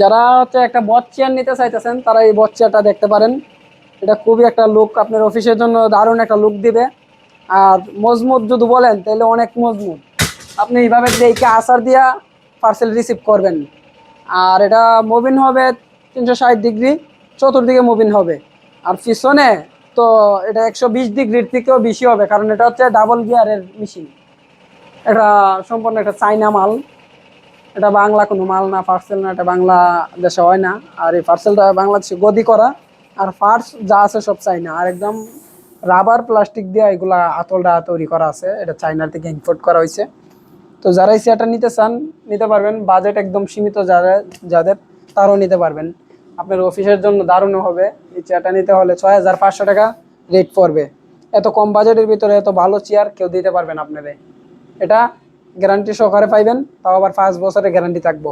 যারা হচ্ছে একটা বট চেয়ার নিতে চাইতেছেন তারা এই বট চেয়ারটা দেখতে পারেন। এটা খুবই একটা লুক আপনার অফিসের জন্য দারুণ একটা লুক দিবে। আর মজবুত যদি বলেন তাহলে অনেক মজবুত। আপনি এইভাবে দেখে আসার দিয়া পার্সেল রিসিভ করবেন। আর এটা মুভিং হবে 360 ডিগ্রি, চতুর্দিকে মুভিং হবে। আর পিছনে তো এটা 120 ডিগ্রির থেকেও বেশি হবে, কারণ এটা হচ্ছে ডাবল গিয়ারের মেশিন। এটা সম্পূর্ণ একটা চাইনা মাল। এটা বাংলা কোনো মাল না, পার্সেল না, এটা বাংলাদেশে হয় না। আর এই পার্সেলটা বাংলাদেশে গদি করা। আর পার্টস যা আছে সব চাইনা। আর একদম রাবার প্লাস্টিক দিয়ে এগুলা আতলটা তৈরি করা আছে, এটা চাইনা থেকে ইম্পোর্ট করা হয়েছে। তো যারা এই চেয়ারটা নিতে চান নিতে পারবেন, বাজেট একদম সীমিত যাদের তারাও নিতে পারবেন। আপনার অফিসের জন্য দারুণ হবে। এই চেয়ারটা নিতে হলে 6500 টাকা রেট পড়বে। এত কম বাজেটের ভিতরে এত ভালো চেয়ার কেউ দিতে পারবেন আপনাদের। এটা গ্যারান্টি সহকারে পাইবেন, তাও আবার 5 বছরের গ্যারান্টি থাকবো।